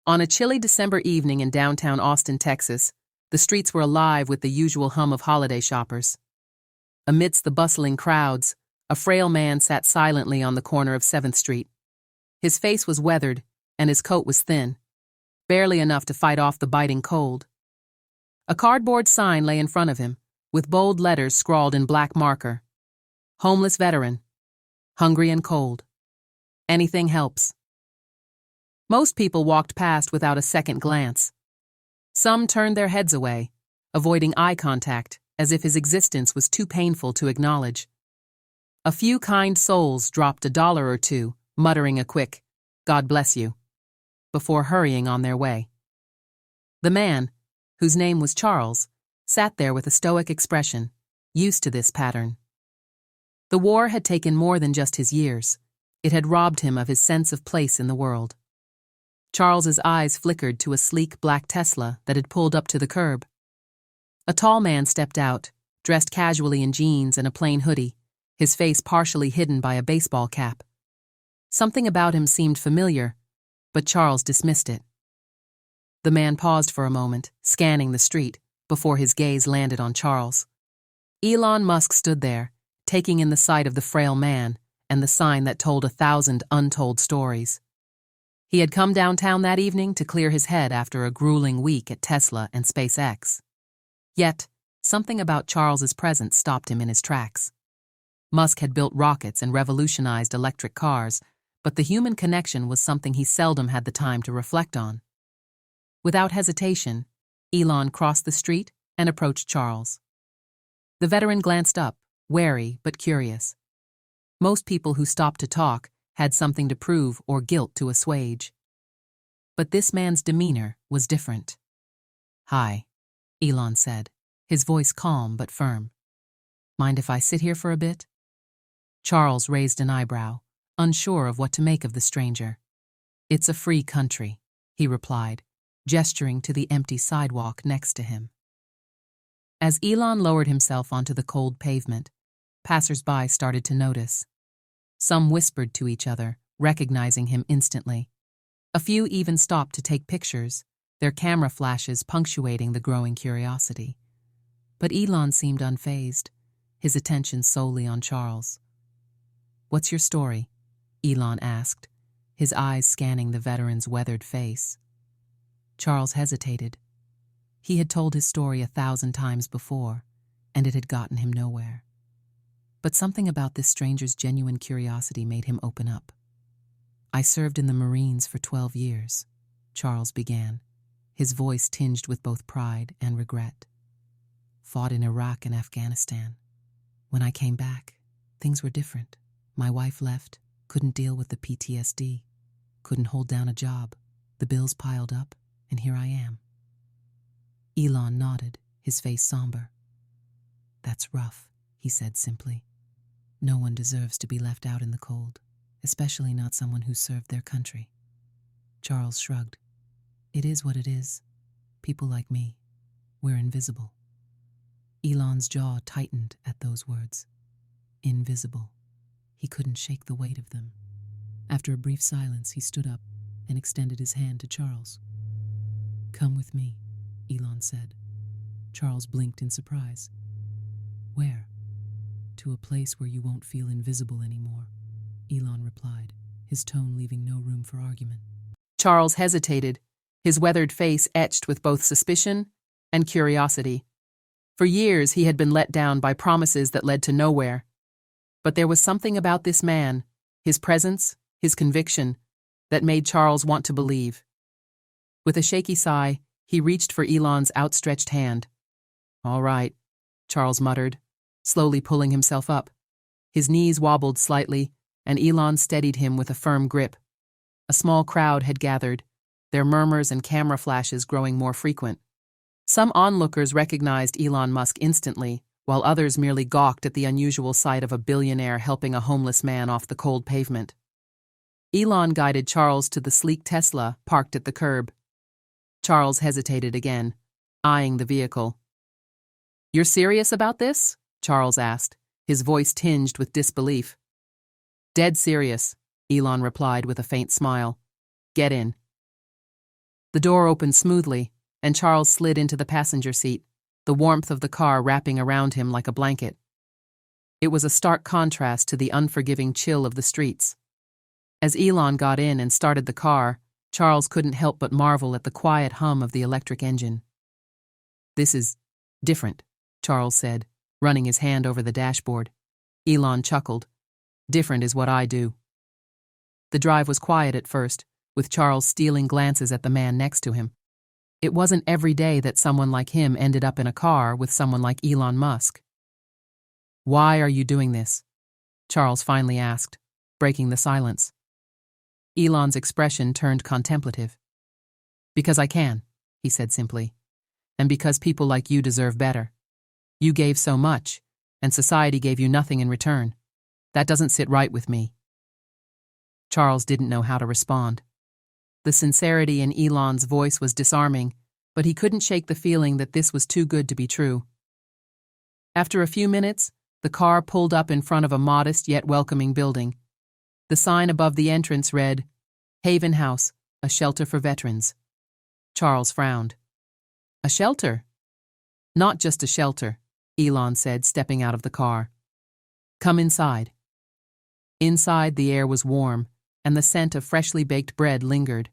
On a chilly December evening in downtown Austin, Texas, the streets were alive with the usual hum of holiday shoppers. Amidst the bustling crowds, a frail man sat silently on the corner of 7th Street. His face was weathered, and his coat was thin, barely enough to fight off the biting cold. A cardboard sign lay in front of him, with bold letters scrawled in black marker. Homeless veteran. Hungry and cold. Anything helps. Most people walked past without a second glance. Some turned their heads away, avoiding eye contact, as if his existence was too painful to acknowledge. A few kind souls dropped $1 or two, muttering a quick, "God bless you," before hurrying on their way. The man, whose name was Charles, sat there with a stoic expression, used to this pattern. The war had taken more than just his years. It had robbed him of his sense of place in the world. Charles's eyes flickered to a sleek black Tesla that had pulled up to the curb. A tall man stepped out, dressed casually in jeans and a plain hoodie, his face partially hidden by a baseball cap. Something about him seemed familiar, but Charles dismissed it. The man paused for a moment, scanning the street, before his gaze landed on Charles. Elon Musk stood there, taking in the sight of the frail man and the sign that told 1,000 untold stories. He had come downtown that evening to clear his head after a grueling week at Tesla and SpaceX. Yet, something about Charles's presence stopped him in his tracks. Musk had built rockets and revolutionized electric cars, but the human connection was something he seldom had the time to reflect on. Without hesitation, Elon crossed the street and approached Charles. The veteran glanced up, wary but curious. Most people who stopped to talk had something to prove or guilt to assuage. But this man's demeanor was different. "Hi," Elon said, his voice calm but firm. "Mind if I sit here for a bit?" Charles raised an eyebrow, unsure of what to make of the stranger. "It's a free country," he replied, gesturing to the empty sidewalk next to him. As Elon lowered himself onto the cold pavement, passers-by started to notice. Some whispered to each other, recognizing him instantly. A few even stopped to take pictures, their camera flashes punctuating the growing curiosity. But Elon seemed unfazed, his attention solely on Charles. "What's your story?" Elon asked, his eyes scanning the veteran's weathered face. Charles hesitated. He had told his story 1,000 times before, and it had gotten him nowhere. But something about this stranger's genuine curiosity made him open up. "I served in the Marines for 12 years, Charles began, his voice tinged with both pride and regret. "Fought in Iraq and Afghanistan. When I came back, things were different. My wife left, couldn't deal with the PTSD, couldn't hold down a job. The bills piled up, and here I am." Elon nodded, his face somber. "That's rough," he said simply. "No one deserves to be left out in the cold, especially not someone who served their country." Charles shrugged. "It is what it is. People like me, we're invisible." Elon's jaw tightened at those words. Invisible. He couldn't shake the weight of them. After a brief silence, he stood up and extended his hand to Charles. "Come with me," Elon said. Charles blinked in surprise. "Where?" "To a place where you won't feel invisible anymore," Elon replied, his tone leaving no room for argument. Charles hesitated, his weathered face etched with both suspicion and curiosity. For years he had been let down by promises that led to nowhere. But there was something about this man, his presence, his conviction, that made Charles want to believe. With a shaky sigh, he reached for Elon's outstretched hand. "All right," Charles muttered, slowly pulling himself up. His knees wobbled slightly, and Elon steadied him with a firm grip. A small crowd had gathered, their murmurs and camera flashes growing more frequent. Some onlookers recognized Elon Musk instantly, while others merely gawked at the unusual sight of a billionaire helping a homeless man off the cold pavement. Elon guided Charles to the sleek Tesla parked at the curb. Charles hesitated again, eyeing the vehicle. "You're serious about this?" Charles asked, his voice tinged with disbelief. "Dead serious," Elon replied with a faint smile. "Get in." The door opened smoothly, and Charles slid into the passenger seat, the warmth of the car wrapping around him like a blanket. It was a stark contrast to the unforgiving chill of the streets. As Elon got in and started the car, Charles couldn't help but marvel at the quiet hum of the electric engine. "This is different," Charles said, running his hand over the dashboard. Elon chuckled. "Different is what I do." The drive was quiet at first, with Charles stealing glances at the man next to him. It wasn't every day that someone like him ended up in a car with someone like Elon Musk. "Why are you doing this?" Charles finally asked, breaking the silence. Elon's expression turned contemplative. "Because I can," he said simply. "And because people like you deserve better. You gave so much, and society gave you nothing in return. That doesn't sit right with me." Charles didn't know how to respond. The sincerity in Elon's voice was disarming, but he couldn't shake the feeling that this was too good to be true. After a few minutes, the car pulled up in front of a modest yet welcoming building. The sign above the entrance read, "Haven House, a shelter for veterans." Charles frowned. "A shelter?" "Not just a shelter," Elon said, stepping out of the car. "Come inside." Inside, the air was warm, and the scent of freshly baked bread lingered.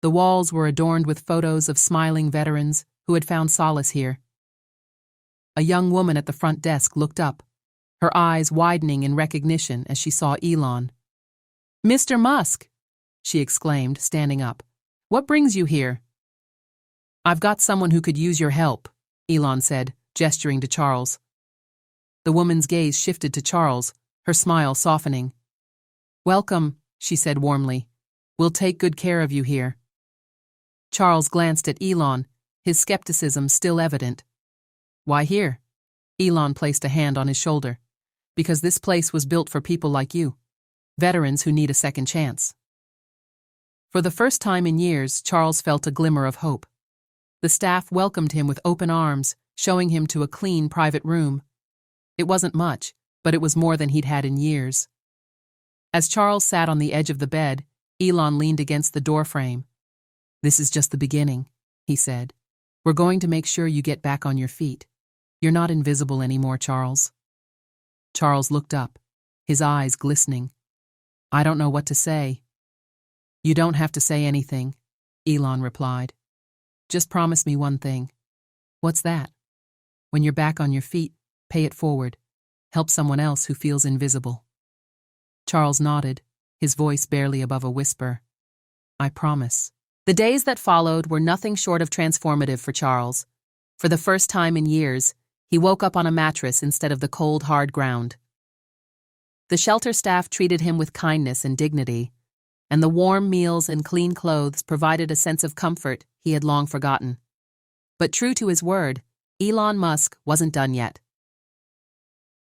The walls were adorned with photos of smiling veterans who had found solace here. A young woman at the front desk looked up, her eyes widening in recognition as she saw Elon. "Mr. Musk!" she exclaimed, standing up. "What brings you here?" "I've got someone who could use your help," Elon said, gesturing to Charles. The woman's gaze shifted to Charles, her smile softening. "Welcome," she said warmly. "We'll take good care of you here." Charles glanced at Elon, his skepticism still evident. "Why here?" Elon placed a hand on his shoulder. "Because this place was built for people like you. Veterans who need a second chance." For the first time in years, Charles felt a glimmer of hope. The staff welcomed him with open arms, showing him to a clean private room. It wasn't much, but it was more than he'd had in years. As Charles sat on the edge of the bed, Elon leaned against the doorframe. "This is just the beginning," he said. "We're going to make sure you get back on your feet. You're not invisible anymore, Charles." Charles looked up, his eyes glistening. "I don't know what to say." "You don't have to say anything," Elon replied. "Just promise me one thing." "What's that?" "When you're back on your feet, pay it forward. Help someone else who feels invisible." Charles nodded, his voice barely above a whisper. "I promise." The days that followed were nothing short of transformative for Charles. For the first time in years, he woke up on a mattress instead of the cold, hard ground. The shelter staff treated him with kindness and dignity, and the warm meals and clean clothes provided a sense of comfort he had long forgotten. But true to his word, Elon Musk wasn't done yet.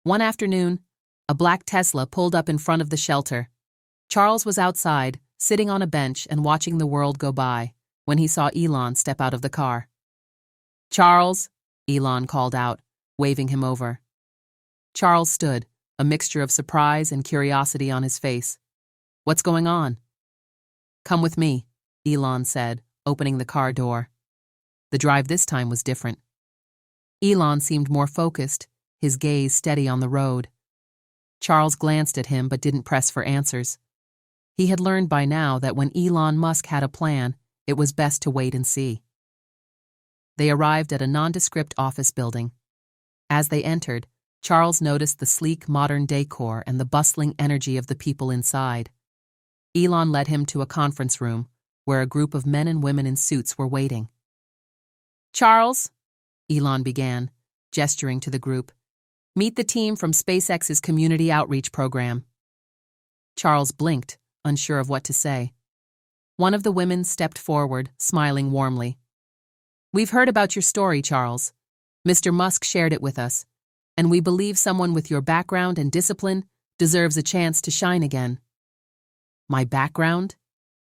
One afternoon, a black Tesla pulled up in front of the shelter. Charles was outside, sitting on a bench and watching the world go by, when he saw Elon step out of the car. "Charles," Elon called out, waving him over. Charles stood, a mixture of surprise and curiosity on his face. "What's going on?" "Come with me," Elon said, opening the car door. The drive this time was different. Elon seemed more focused, his gaze steady on the road. Charles glanced at him but didn't press for answers. He had learned by now that when Elon Musk had a plan, it was best to wait and see. They arrived at a nondescript office building. As they entered, Charles noticed the sleek modern decor and the bustling energy of the people inside. Elon led him to a conference room, where a group of men and women in suits were waiting. "Charles," Elon began, gesturing to the group, "meet the team from SpaceX's Community Outreach Program." Charles blinked, unsure of what to say. One of the women stepped forward, smiling warmly. "We've heard about your story, Charles. Mr. Musk shared it with us, and we believe someone with your background and discipline deserves a chance to shine again." "My background?"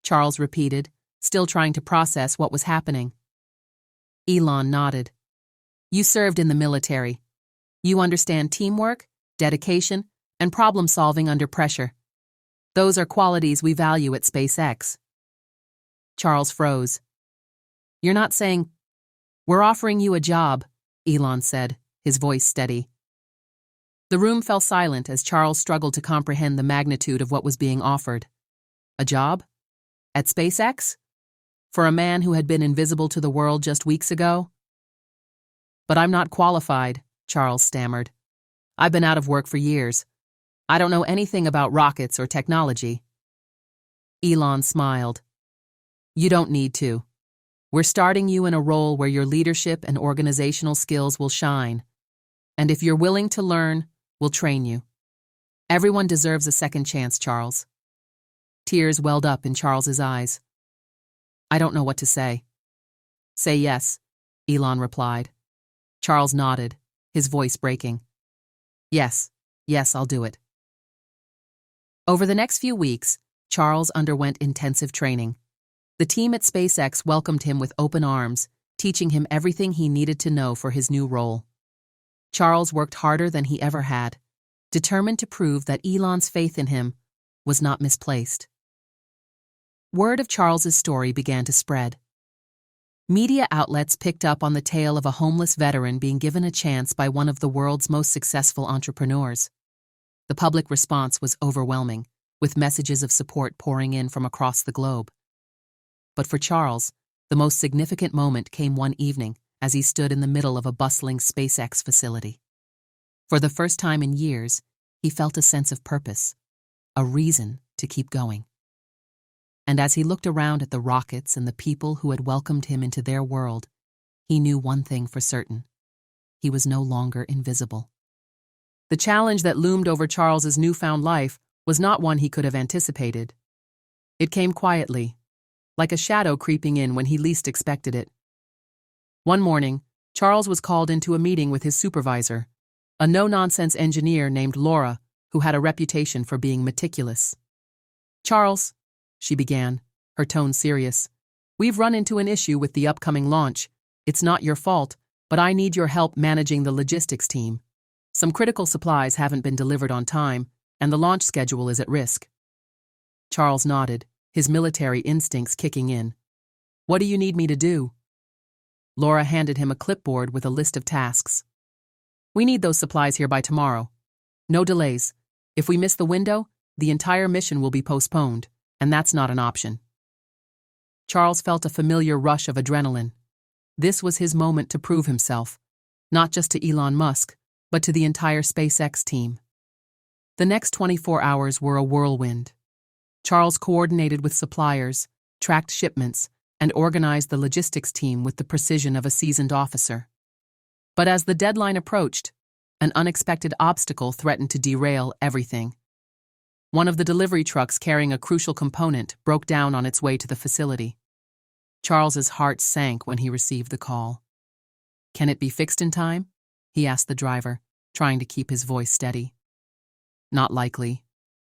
Charles repeated, still trying to process what was happening. Elon nodded. "You served in the military. You understand teamwork, dedication, and problem-solving under pressure. Those are qualities we value at SpaceX." Charles froze. You're not saying, "We're offering you a job," Elon said, his voice steady. The room fell silent as Charles struggled to comprehend the magnitude of what was being offered. A job? At SpaceX? For a man who had been invisible to the world just weeks ago? "But I'm not qualified," Charles stammered. "I've been out of work for years. I don't know anything about rockets or technology." Elon smiled. "You don't need to. We're starting you in a role where your leadership and organizational skills will shine. And if you're willing to learn, we'll train you. Everyone deserves a second chance, Charles." Tears welled up in Charles's eyes. "I don't know what to say." "Say yes," Elon replied. Charles nodded, his voice breaking. Yes, I'll do it." Over the next few weeks, Charles underwent intensive training. The team at SpaceX welcomed him with open arms, teaching him everything he needed to know for his new role. Charles worked harder than he ever had, determined to prove that Elon's faith in him was not misplaced. Word of Charles's story began to spread. Media outlets picked up on the tale of a homeless veteran being given a chance by one of the world's most successful entrepreneurs. The public response was overwhelming, with messages of support pouring in from across the globe. But for Charles, the most significant moment came one evening as he stood in the middle of a bustling SpaceX facility. For the first time in years, he felt a sense of purpose, a reason to keep going. And as he looked around at the rockets and the people who had welcomed him into their world, he knew one thing for certain: he was no longer invisible. The challenge that loomed over Charles's newfound life was not one he could have anticipated. It came quietly, like a shadow creeping in when he least expected it. One morning, Charles was called into a meeting with his supervisor, a no-nonsense engineer named Laura, who had a reputation for being meticulous. "Charles," she began, her tone serious, "we've run into an issue with the upcoming launch. It's not your fault, but I need your help managing the logistics team. Some critical supplies haven't been delivered on time, and the launch schedule is at risk." Charles nodded, his military instincts kicking in. "What do you need me to do?" Laura handed him a clipboard with a list of tasks. "We need those supplies here by tomorrow. No delays. If we miss the window, the entire mission will be postponed, and that's not an option." Charles felt a familiar rush of adrenaline. This was his moment to prove himself, not just to Elon Musk, but to the entire SpaceX team. The next 24 hours were a whirlwind. Charles coordinated with suppliers, tracked shipments, and organized the logistics team with the precision of a seasoned officer. But as the deadline approached, an unexpected obstacle threatened to derail everything. One of the delivery trucks carrying a crucial component broke down on its way to the facility. Charles's heart sank when he received the call. "Can it be fixed in time?" he asked the driver, trying to keep his voice steady. "Not likely,"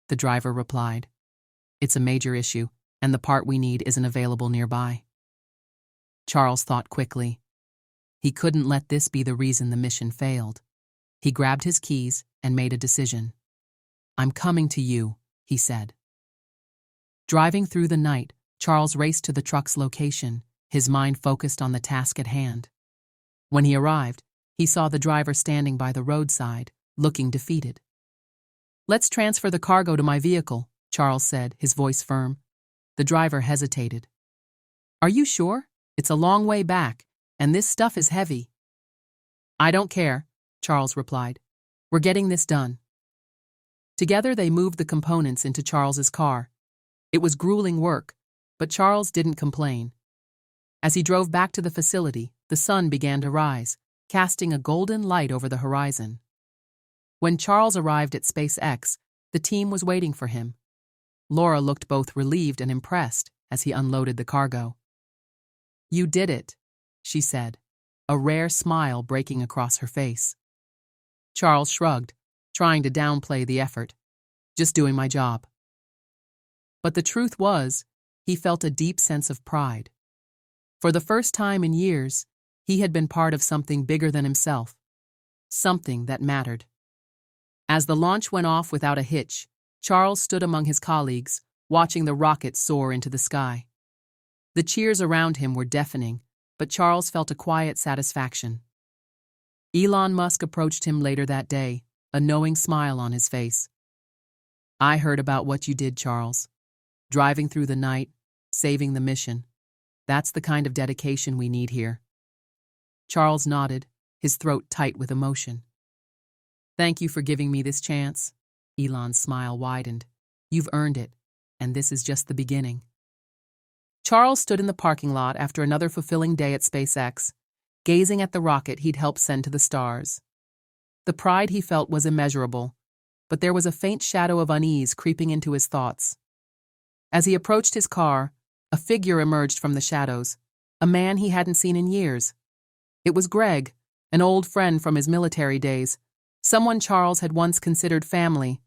the driver replied. "It's a major issue, and the part we need isn't available nearby." Charles thought quickly. He couldn't let this be the reason the mission failed. He grabbed his keys and made a decision. "I'm coming to you," he said. Driving through the night, Charles raced to the truck's location, his mind focused on the task at hand. When he arrived, he saw the driver standing by the roadside, looking defeated. "Let's transfer the cargo to my vehicle," Charles said, his voice firm. The driver hesitated. "Are you sure? It's a long way back, and this stuff is heavy." "I don't care," Charles replied. "We're getting this done." Together they moved the components into Charles's car. It was grueling work, but Charles didn't complain. As he drove back to the facility, the sun began to rise, casting a golden light over the horizon. When Charles arrived at SpaceX, the team was waiting for him. Laura looked both relieved and impressed as he unloaded the cargo. "You did it," she said, a rare smile breaking across her face. Charles shrugged, trying to downplay the effort. "Just doing my job." But the truth was, he felt a deep sense of pride. For the first time in years, he had been part of something bigger than himself, something that mattered. As the launch went off without a hitch, Charles stood among his colleagues, watching the rocket soar into the sky. The cheers around him were deafening, but Charles felt a quiet satisfaction. Elon Musk approached him later that day, a knowing smile on his face. "I heard about what you did, Charles. Driving through the night, saving the mission. That's the kind of dedication we need here." Charles nodded, his throat tight with emotion. "Thank you for giving me this chance." Elon's smile widened. "You've earned it, and this is just the beginning." Charles stood in the parking lot after another fulfilling day at SpaceX, gazing at the rocket he'd helped send to the stars. The pride he felt was immeasurable, but there was a faint shadow of unease creeping into his thoughts. As he approached his car, a figure emerged from the shadows, a man he hadn't seen in years. It was Greg, an old friend from his military days, someone Charles had once considered family.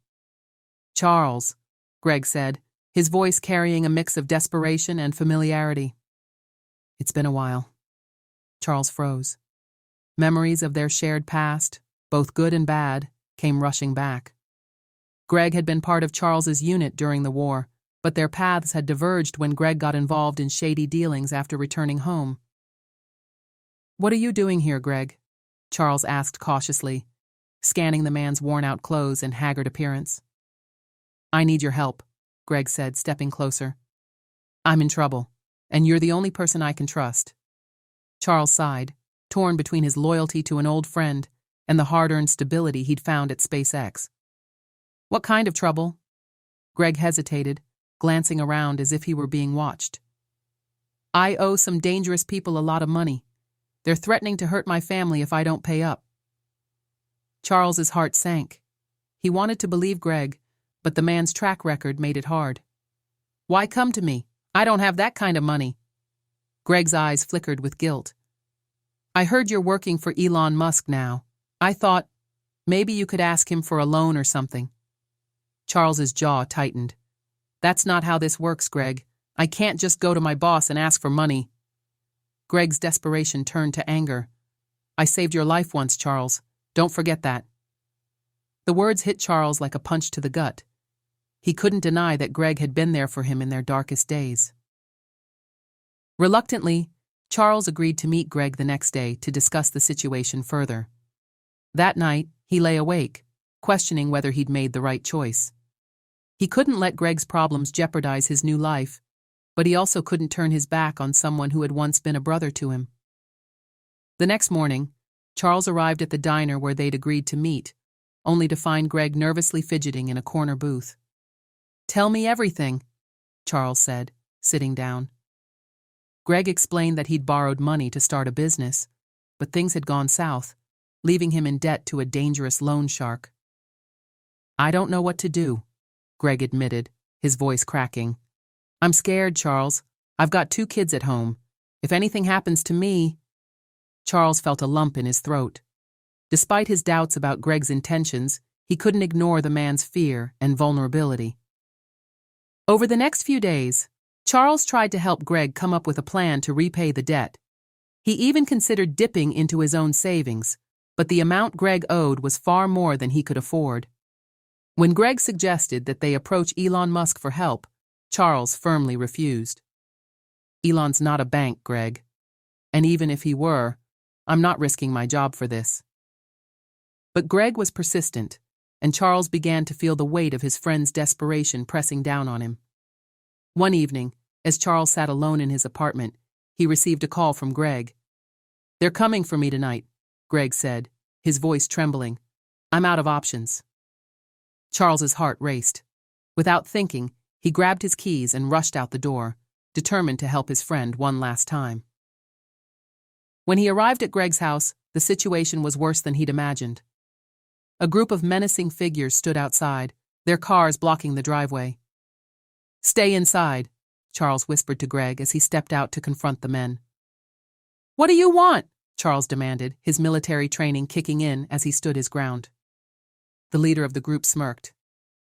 "Charles," Greg said, his voice carrying a mix of desperation and familiarity. "It's been a while." Charles froze. Memories of their shared past, both good and bad, came rushing back. Greg had been part of Charles's unit during the war, but their paths had diverged when Greg got involved in shady dealings after returning home. "What are you doing here, Greg?" Charles asked cautiously, scanning the man's worn-out clothes and haggard appearance. "I need your help," Greg said, stepping closer. "I'm in trouble, and you're the only person I can trust." Charles sighed, torn between his loyalty to an old friend and the hard-earned stability he'd found at SpaceX. "What kind of trouble?" Greg hesitated, glancing around as if he were being watched. "I owe some dangerous people a lot of money. They're threatening to hurt my family if I don't pay up." Charles's heart sank. He wanted to believe Greg, but the man's track record made it hard. "Why come to me? I don't have that kind of money." Greg's eyes flickered with guilt. "I heard you're working for Elon Musk now. I thought maybe you could ask him for a loan or something." Charles's jaw tightened. "That's not how this works, Greg. I can't just go to my boss and ask for money." Greg's desperation turned to anger. "I saved your life once, Charles. Don't forget that." The words hit Charles like a punch to the gut. He couldn't deny that Greg had been there for him in their darkest days. Reluctantly, Charles agreed to meet Greg the next day to discuss the situation further. That night, he lay awake, questioning whether he'd made the right choice. He couldn't let Greg's problems jeopardize his new life, but he also couldn't turn his back on someone who had once been a brother to him. The next morning, Charles arrived at the diner where they'd agreed to meet, only to find Greg nervously fidgeting in a corner booth. "Tell me everything," Charles said, sitting down. Greg explained that he'd borrowed money to start a business, but things had gone south, leaving him in debt to a dangerous loan shark. "I don't know what to do," Greg admitted, his voice cracking. "I'm scared, Charles. I've got 2 kids at home. If anything happens to me—" Charles felt a lump in his throat. Despite his doubts about Greg's intentions, he couldn't ignore the man's fear and vulnerability. Over the next few days, Charles tried to help Greg come up with a plan to repay the debt. He even considered dipping into his own savings, but the amount Greg owed was far more than he could afford. When Greg suggested that they approach Elon Musk for help, Charles firmly refused. "Elon's not a bank, Greg. And even if he were, I'm not risking my job for this." But Greg was persistent, and Charles began to feel the weight of his friend's desperation pressing down on him. One evening, as Charles sat alone in his apartment, he received a call from Greg. "They're coming for me tonight," Greg said, his voice trembling. "I'm out of options." Charles's heart raced. Without thinking, he grabbed his keys and rushed out the door, determined to help his friend one last time. When he arrived at Greg's house, the situation was worse than he'd imagined. A group of menacing figures stood outside, their cars blocking the driveway. "Stay inside," Charles whispered to Greg as he stepped out to confront the men. "What do you want?" Charles demanded, his military training kicking in as he stood his ground. The leader of the group smirked.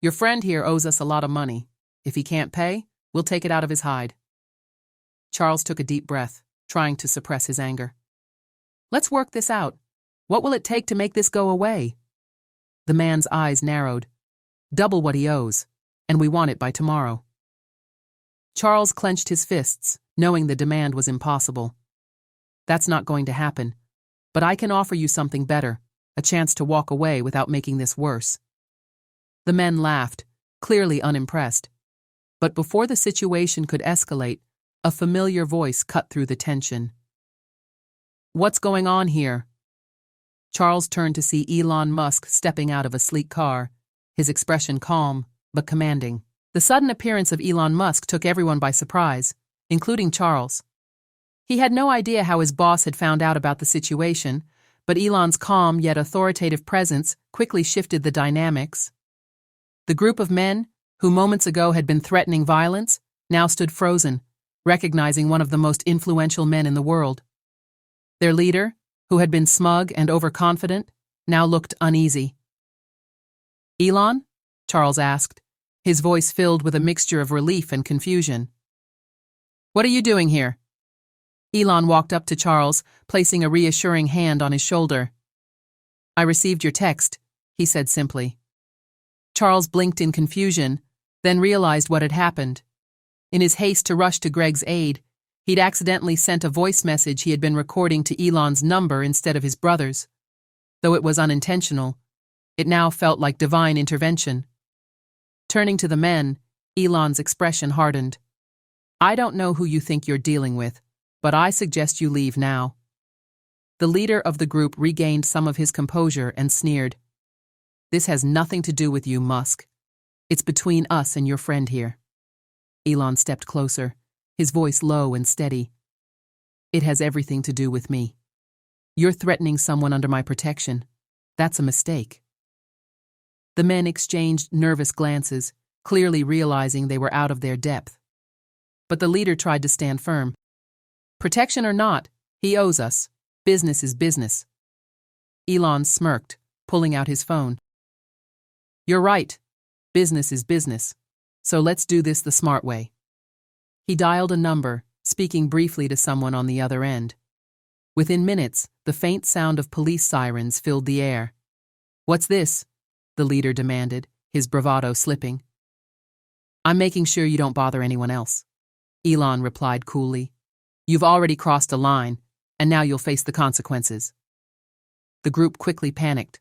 "Your friend here owes us a lot of money. If he can't pay, we'll take it out of his hide." Charles took a deep breath, trying to suppress his anger. "Let's work this out. What will it take to make this go away?" The man's eyes narrowed. "Double what he owes, and we want it by tomorrow." Charles clenched his fists, knowing the demand was impossible. That's not going to happen. But I can offer you something better, a chance to walk away without making this worse." The men laughed, clearly unimpressed. But before the situation could escalate, a familiar voice cut through the tension. "What's going on here?" Charles turned to see Elon Musk stepping out of a sleek car, his expression calm but commanding. The sudden appearance of Elon Musk took everyone by surprise, including Charles. He had no idea how his boss had found out about the situation, but Elon's calm yet authoritative presence quickly shifted the dynamics. The group of men, who moments ago had been threatening violence, now stood frozen, recognizing one of the most influential men in the world. Their leader, who had been smug and overconfident, now looked uneasy. "Elon?" Charles asked, his voice filled with a mixture of relief and confusion. "What are you doing here?" Elon walked up to Charles, placing a reassuring hand on his shoulder. "I received your text," he said simply. Charles blinked in confusion, then realized what had happened. In his haste to rush to Greg's aid, he'd accidentally sent a voice message he had been recording to Elon's number instead of his brother's. Though it was unintentional, it now felt like divine intervention. Turning to the men, Elon's expression hardened. "I don't know who you think you're dealing with, but I suggest you leave now." The leader of the group regained some of his composure and sneered. "This has nothing to do with you, Musk. It's between us and your friend here." Elon stepped closer, his voice low and steady. "It has everything to do with me. You're threatening someone under my protection. That's a mistake." The men exchanged nervous glances, clearly realizing they were out of their depth. But the leader tried to stand firm. "Protection or not, he owes us. Business is business." Elon smirked, pulling out his phone. "You're right. Business is business. So let's do this the smart way." He dialed a number, speaking briefly to someone on the other end. Within minutes, the faint sound of police sirens filled the air. "What's this?" the leader demanded, his bravado slipping. "I'm making sure you don't bother anyone else," Elon replied coolly. "You've already crossed a line, and now you'll face the consequences." The group quickly panicked.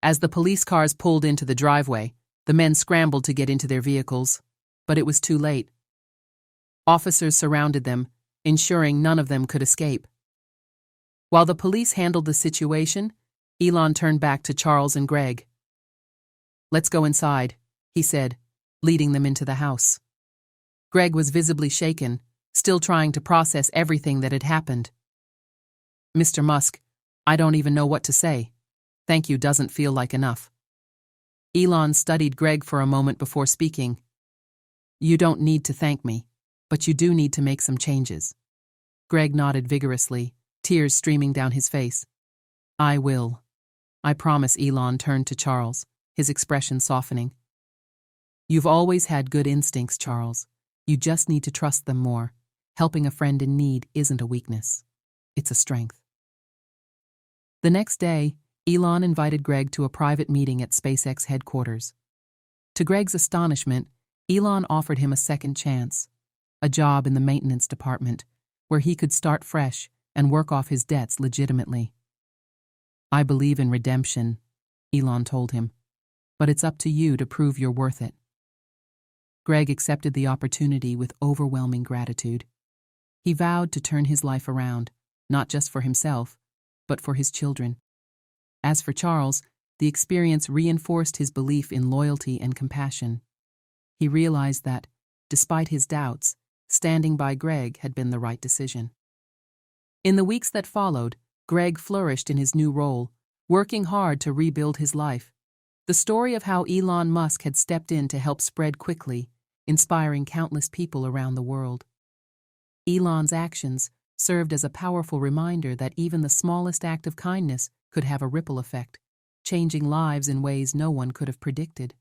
As the police cars pulled into the driveway, the men scrambled to get into their vehicles, but it was too late. Officers surrounded them, ensuring none of them could escape. While the police handled the situation, Elon turned back to Charles and Greg. "Let's go inside," he said, leading them into the house. Greg was visibly shaken, still trying to process everything that had happened. "Mr. Musk, I don't even know what to say. Thank you doesn't feel like enough." Elon studied Greg for a moment before speaking. "You don't need to thank me, but you do need to make some changes." Greg nodded vigorously, tears streaming down his face. "I will. I promise." Elon turned to Charles, his expression softening. "You've always had good instincts, Charles. You just need to trust them more. Helping a friend in need isn't a weakness. It's a strength." The next day, Elon invited Greg to a private meeting at SpaceX headquarters. To Greg's astonishment, Elon offered him a second chance, a job in the maintenance department, where he could start fresh and work off his debts legitimately. "I believe in redemption," Elon told him, "but it's up to you to prove you're worth it." Greg accepted the opportunity with overwhelming gratitude. He vowed to turn his life around, not just for himself, but for his children. As for Charles, the experience reinforced his belief in loyalty and compassion. He realized that, despite his doubts, standing by Greg had been the right decision. In the weeks that followed, Greg flourished in his new role, working hard to rebuild his life. The story of how Elon Musk had stepped in to help spread quickly, inspiring countless people around the world. Elon's actions served as a powerful reminder that even the smallest act of kindness could have a ripple effect, changing lives in ways no one could have predicted.